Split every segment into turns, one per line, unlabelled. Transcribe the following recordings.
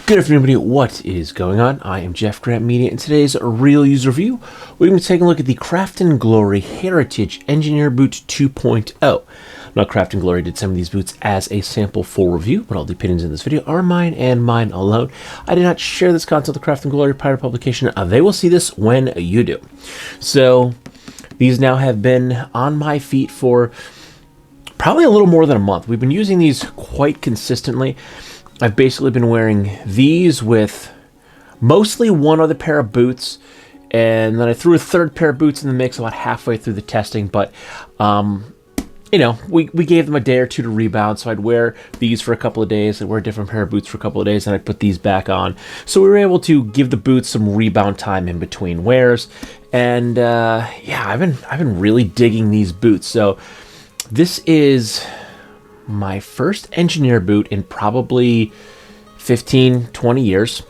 Good afternoon, everybody. What is going on? I am jeffgrantMEDIA. In today's real user review, we're going to be taking a look at the Craft & Glory Herritage Engineer Boot 2.0. Now, Craft & Glory did some of these boots as a sample for review, but all the opinions in this video are mine and mine alone. I did not share this content with the Craft & Glory prior to publication. They will see this when you do. So, these now have been on my feet for probably a little more than a month. We've been using these quite consistently. I've basically been wearing these with mostly one other pair of boots, and then I threw a third pair of boots in the mix about halfway through the testing, but you know, we gave them a day or two to rebound, so I'd wear these for a couple of days, I'd wear a different pair of boots for a couple of days, and I'd put these back on. So we were able to give the boots some rebound time in between wears, and yeah, I've been really digging these boots. So this is my first engineer boot in probably 15-20 years.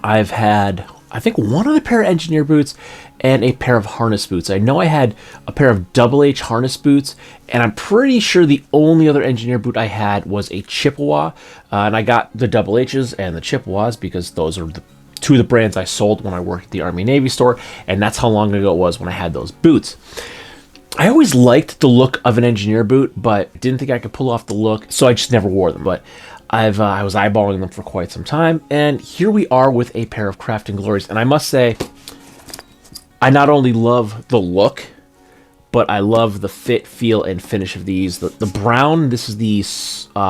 I've had, I think, one other pair of engineer boots and a pair of harness boots. I know I had a pair of Double H harness boots, and I'm pretty sure the only other engineer boot I had was a Chippewa, and I got the Double H's and the Chippewas because those are the two of the brands I sold when I worked at the Army Navy store, and that's how long ago it was when I had those boots. I always liked the look of an engineer boot, but didn't think I could pull off the look, so I just never wore them. But I was eyeballing them for quite some time, and here we are with a pair of Craft & Glories. And I must say, I not only love the look, but I love the fit, feel, and finish of these. The brown, this is the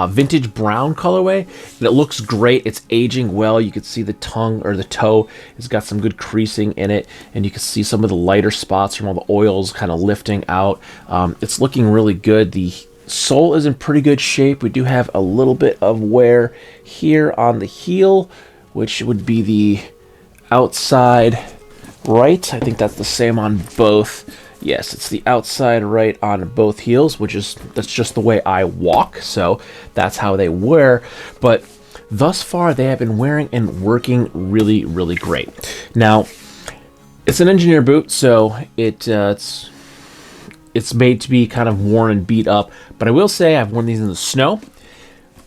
vintage brown colorway, and it looks great. It's aging well. You can see the tongue or the toe has got some good creasing in it, and you can see some of the lighter spots from all the oils kind of lifting out. It's looking really good. The sole is in pretty good shape. We do have a little bit of wear here on the heel, which would be the outside right. I think that's the same on both. Yes, it's the outside right on both heels, that's just the way I walk, so that's how they wear. But thus far, they have been wearing and working really, really great. Now, it's an engineer boot, so it's made to be kind of worn and beat up. But I will say I've worn these in the snow.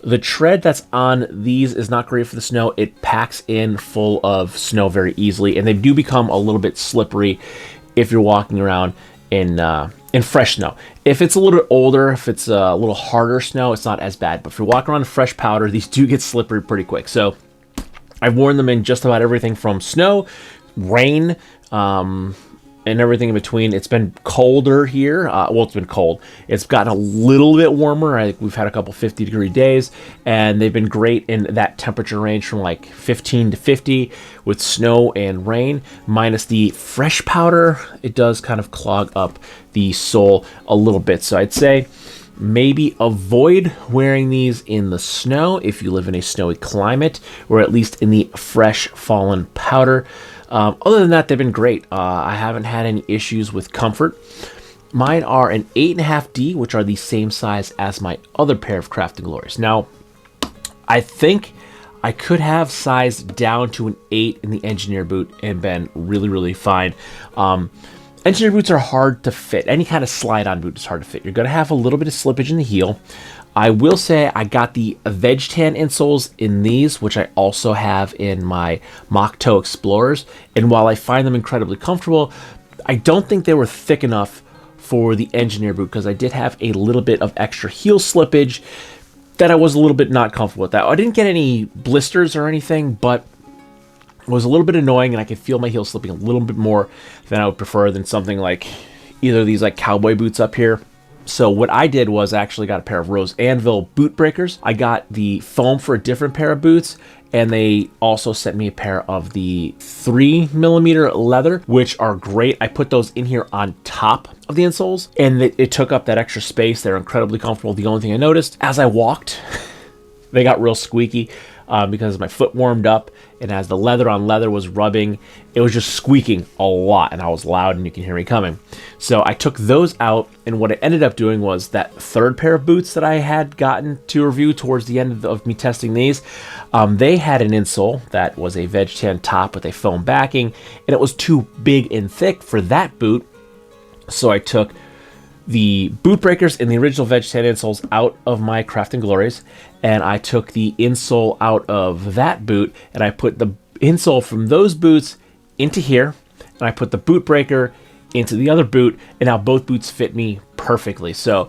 The tread that's on these is not great for the snow. It packs in full of snow very easily, and they do become a little bit slippery if you're walking around in fresh snow. If it's a little bit older, if it's a little harder snow, it's not as bad. But if you're walking around in fresh powder, these do get slippery pretty quick. So I've worn them in just about everything from snow, rain, and everything in between. It's been colder here. Well, it's been cold. It's gotten a little bit warmer. We've had a couple 50-degree days, and they've been great in that temperature range from like 15 to 50 with snow and rain. Minus the fresh powder, it does kind of clog up the sole a little bit. So I'd say maybe avoid wearing these in the snow if you live in a snowy climate, or at least in the fresh fallen powder. Other than that, they've been great. I haven't had any issues with comfort. Mine are an 8.5D, which are the same size as my other pair of Craft & Glories. Now, I think I could have sized down to an 8 in the engineer boot and been really, really fine. Engineer boots are hard to fit. Any kind of slide-on boot is hard to fit. You're going to have a little bit of slippage in the heel. I will say I got the veg tan insoles in these, which I also have in my moc-toe Explorers. And while I find them incredibly comfortable, I don't think they were thick enough for the engineer boot, because I did have a little bit of extra heel slippage that I was a little bit not comfortable with that. I didn't get any blisters or anything, but it was a little bit annoying, and I could feel my heel slipping a little bit more than I would prefer than something like either of these like cowboy boots up here. So what I did was I actually got a pair of Rose Anvil boot breakers. I got the foam for a different pair of boots, and they also sent me a pair of the 3mm leather, which are great. I put those in here on top of the insoles, and it took up that extra space. They're incredibly comfortable. The only thing I noticed as I walked, they got real squeaky. Because my foot warmed up, and as the leather on leather was rubbing, it was just squeaking a lot, and I was loud and you can hear me coming. So I took those out, and what I ended up doing was that third pair of boots that I had gotten to review towards the end of me testing these, they had an insole that was a veg tan top with a foam backing, and it was too big and thick for that boot. So I took the boot breakers and the original veg tan insoles out of my Craft & Glories, and I took the insole out of that boot, and I put the insole from those boots into here, and I put the boot breaker into the other boot, and now both boots fit me perfectly. So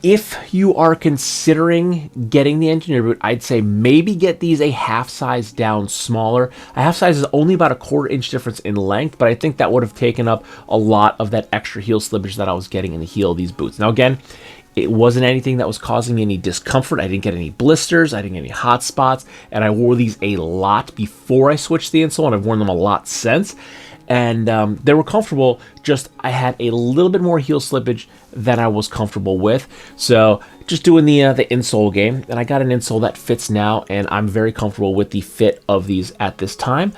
if you are considering getting the engineer boot, I'd say maybe get these a half size down smaller. A half size is only about a 1/4 inch difference in length, but I think that would have taken up a lot of that extra heel slippage that I was getting in the heel of these boots. Now again, it wasn't anything that was causing me any discomfort. I didn't get any blisters, I didn't get any hot spots, and I wore these a lot before I switched the insole, and I've worn them a lot since. And they were comfortable, just I had a little bit more heel slippage than I was comfortable with. So just doing the insole game, and I got an insole that fits now, and I'm very comfortable with the fit of these at this time.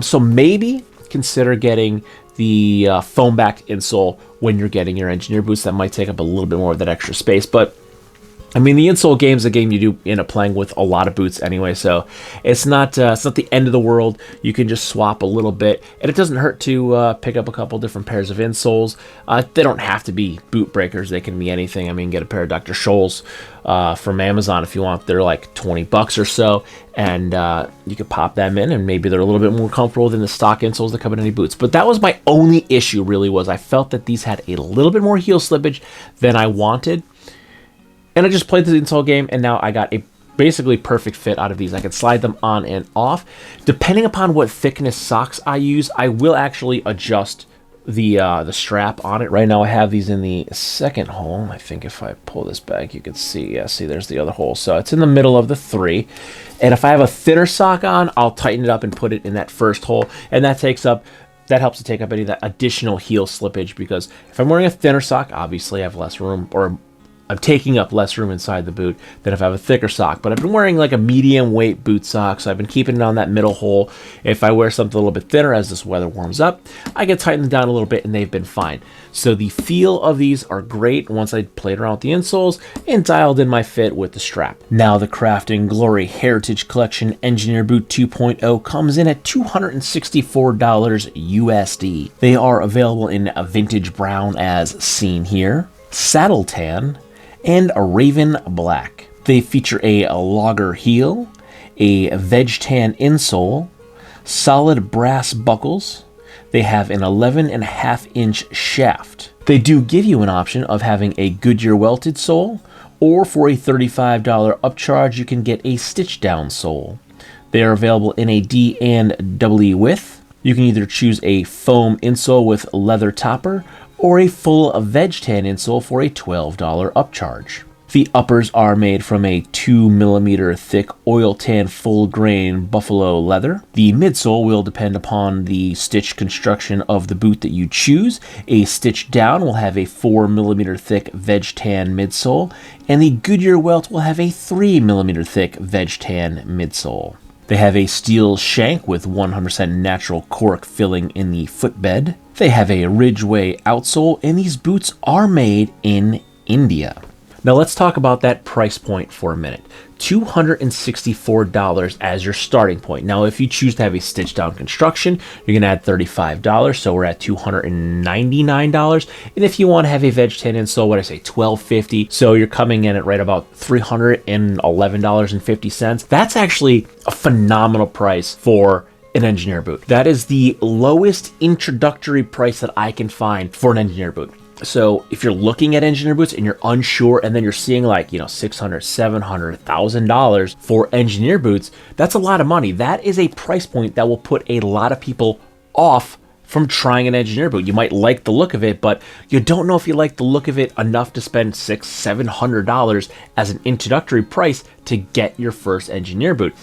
So maybe consider getting the foam back insole when you're getting your engineer boots. That might take up a little bit more of that extra space, but I mean, the insole game is a game you do end up playing with a lot of boots anyway, so it's not the end of the world. You can just swap a little bit, and it doesn't hurt to pick up a couple different pairs of insoles. They don't have to be boot breakers. They can be anything. I mean, get a pair of Dr. Scholl's from Amazon if you want. They're like 20 bucks or so, and you can pop them in, and maybe they're a little bit more comfortable than the stock insoles that come in any boots. But that was my only issue, really, was I felt that these had a little bit more heel slippage than I wanted. And I just played the insole game, and now I got a basically perfect fit out of these. I can slide them on and off. Depending upon what thickness socks I use, I will actually adjust the strap on it. Right now I have these in the second hole. I think if I pull this back, you can see, yeah, see there's the other hole. So it's in the middle of the 3. And if I have a thinner sock on, I'll tighten it up and put it in that first hole. And that helps to take up any of that additional heel slippage, because if I'm wearing a thinner sock, obviously I have less room, or I'm taking up less room inside the boot than if I have a thicker sock. But I've been wearing like a medium weight boot sock, so I've been keeping it on that middle hole. If I wear something a little bit thinner as this weather warms up, I can tighten them down a little bit, and they've been fine. So the feel of these are great once I played around with the insoles and dialed in my fit with the strap. Now the Craft & Glory Heritage Collection Engineer Boot 2.0 comes in at $264 USD. They are available in a vintage brown as seen here, saddle tan, and a raven black. They feature a logger heel, a veg tan insole, solid brass buckles. They have an 11.5 inch shaft. They do give you an option of having a Goodyear welted sole, or for a $35 upcharge, you can get a stitch down sole. They are available in a D and W width. You can either choose a foam insole with leather topper, or a full veg tan insole for a $12 upcharge. The uppers are made from a 2mm thick oil tan full grain buffalo leather. The midsole will depend upon the stitch construction of the boot that you choose. A stitch down will have a 4mm thick veg tan midsole, and the Goodyear welt will have a 3mm thick veg tan midsole. They have a steel shank with 100% natural cork filling in the footbed. They have a Ridgeway outsole, and these boots are made in India. Now let's talk about that price point for a minute. $264 as your starting point. Now if you choose to have a stitch down construction, you're going to add $35, so we're at $299. And if you want to have a veg tan insole, what I say, $12.50, so you're coming in at right about $311.50. That's actually a phenomenal price for an engineer boot. That is the lowest introductory price that I can find for an engineer boot. So if you're looking at engineer boots and you're unsure, and then you're seeing like, $600, $700, $1,000 for engineer boots, that's a lot of money. That is a price point that will put a lot of people off from trying an engineer boot. You might like the look of it, but you don't know if you like the look of it enough to spend $600, $700 as an introductory price to get your first engineer boot.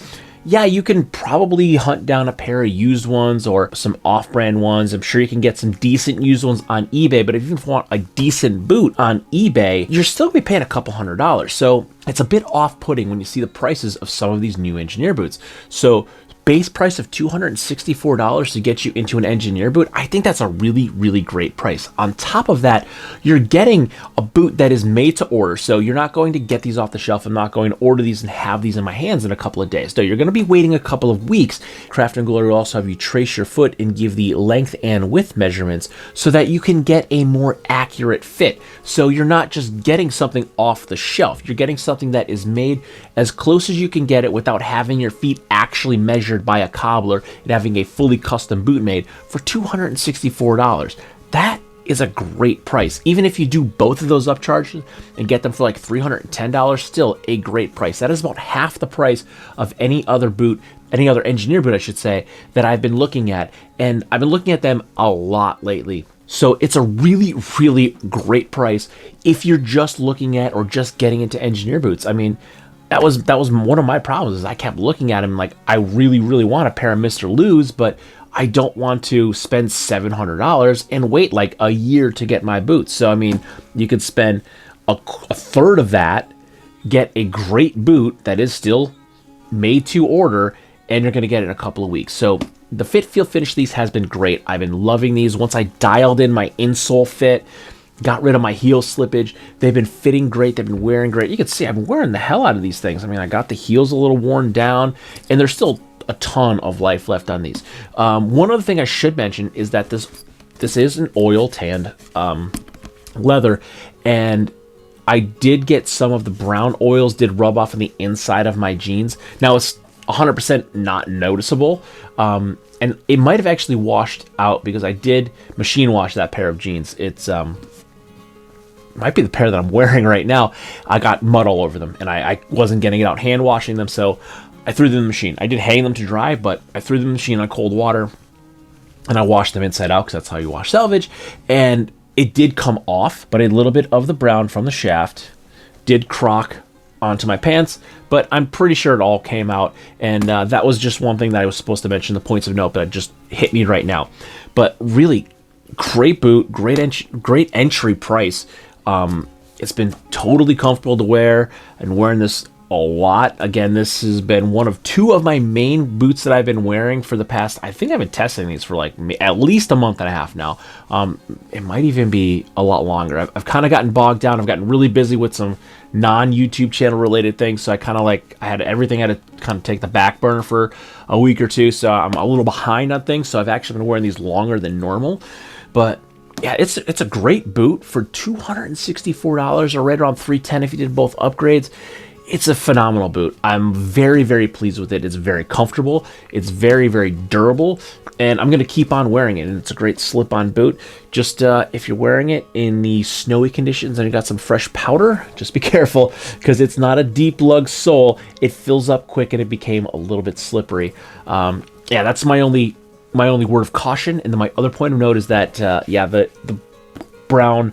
Yeah, you can probably hunt down a pair of used ones or some off-brand ones. I'm sure you can get some decent used ones on eBay, but if you want a decent boot on eBay, you're still gonna be paying a couple $100. So it's a bit off-putting when you see the prices of some of these new engineer boots. So base price of $264 to get you into an engineer boot, I think that's a really, really great price. On top of that, you're getting a boot that is made to order. So you're not going to get these off the shelf. I'm not going to order these and have these in my hands in a couple of days. No, you're going to be waiting a couple of weeks. Craft & Glory will also have you trace your foot and give the length and width measurements so that you can get a more accurate fit. So you're not just getting something off the shelf. You're getting something that is made as close as you can get it without having your feet actually measured by a cobbler and having a fully custom boot made for $264. That is a great price. Even if you do both of those upcharges and get them for like $310, still a great price. That is about half the price of any other boot, any other engineer boot, I should say, that I've been looking at. And I've been looking at them a lot lately. So it's a really, really great price if you're just looking at or just getting into engineer boots. I mean, that was one of my problems is I kept looking at them like I really, really want a pair of Mr. Lou's, but I don't want to spend $700 and wait like a year to get my boots. So, I mean, you could spend a third of that, get a great boot that is still made to order, and you're going to get it in a couple of weeks. So the fit, feel, finish of these has been great. I've been loving these. Once I dialed in my insole fit, got rid of my heel slippage, they've been fitting great. They've been wearing great. You can see I've been wearing the hell out of these things. I mean, I got the heels a little worn down, and there's still a ton of life left on these. One other thing I should mention is that this is an oil tanned leather, and I did get some of the brown oils did rub off on the inside of my jeans. Now it's 100% not noticeable, and it might have actually washed out because I did machine wash that pair of jeans. It's might be the pair that I'm wearing right now. I got mud all over them, and I wasn't getting it out hand washing them, so I threw them in the machine. I did hang them to dry, but I threw them in the machine on cold water, and I washed them inside out because that's how you wash selvage, and it did come off, but a little bit of the brown from the shaft did crock onto my pants, but I'm pretty sure it all came out, and that was just one thing that I was supposed to mention, the points of note that just hit me right now. But really, great boot, great entry price. It's been totally comfortable to wear, and wearing this a lot. Again, this has been one of two of my main boots that I've been wearing for the past, I think I've been testing these for like at least a month and a half now. It might even be a lot longer. I've kind of gotten bogged down. I've gotten really busy with some non-YouTube channel related things, so I kind of had everything had to kind of take the back burner for a week or two, so I'm a little behind on things, so I've actually been wearing these longer than normal. But yeah, it's a great boot for $264 or right around $310 if you did both upgrades. It's a phenomenal boot. I'm very, very pleased with it. It's very comfortable. It's very, very durable, and I'm going to keep on wearing it. And it's a great slip-on boot. Just if you're wearing it in the snowy conditions and you got some fresh powder, just be careful because it's not a deep lug sole. It fills up quick and it became a little bit slippery. Yeah, that's my only word of caution. And then my other point of note is that yeah, the brown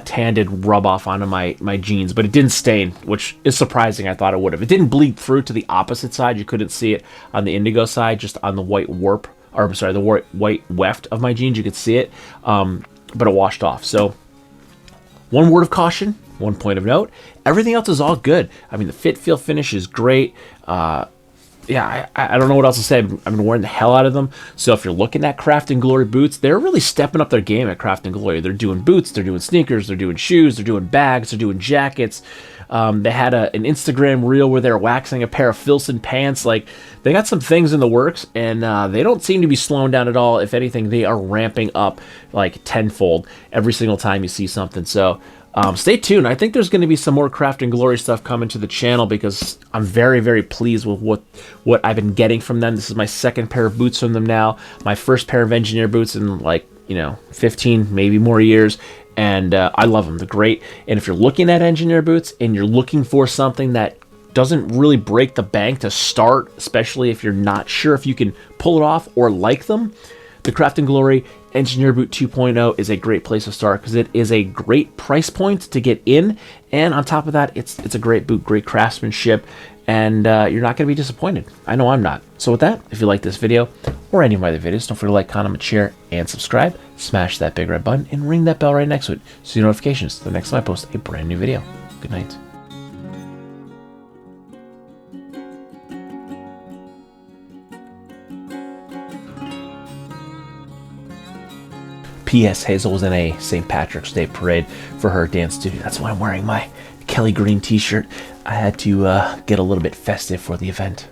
tan did rub off onto my jeans, but it didn't stain, which is surprising. I thought it would have. It didn't bleed through to the opposite side. You couldn't see it on the indigo side, just on the white warp, or I'm sorry, the white weft of my jeans. You could see it, but it washed off. So one word of caution, one point of note. Everything else is all good. I mean, the fit, feel, finish is great. Yeah, I don't know what else to say. I've been wearing the hell out of them. So if you're looking at Craft & Glory boots, they're really stepping up their game at Craft & Glory. They're doing boots, they're doing sneakers, they're doing shoes, they're doing bags, they're doing jackets. They had an Instagram reel where they're waxing a pair of Filson pants. Like, they got some things in the works, and they don't seem to be slowing down at all. If anything, they are ramping up like tenfold every single time you see something. So stay tuned. I think there's going to be some more Craft & Glory stuff coming to the channel because I'm very, very pleased with what I've been getting from them. This is my second pair of boots from them now. My first pair of engineer boots in 15, maybe more years. And I love them. They're great. And if you're looking at engineer boots and you're looking for something that doesn't really break the bank to start, especially if you're not sure if you can pull it off or like them, the Craft & Glory Engineer Boot 2.0 is a great place to start because it is a great price point to get in, and on top of that, it's a great boot, great craftsmanship, and you're not going to be disappointed. I know I'm not. So with that, if you like this video or any of my other videos, don't forget to like, comment, share, and subscribe. Smash that big red button and ring that bell right next to it so you get notifications the next time I post a brand new video. Good night. P.S. Hazel was in a St. Patrick's Day parade for her dance studio. That's why I'm wearing my Kelly Green t-shirt. I had to get a little bit festive for the event.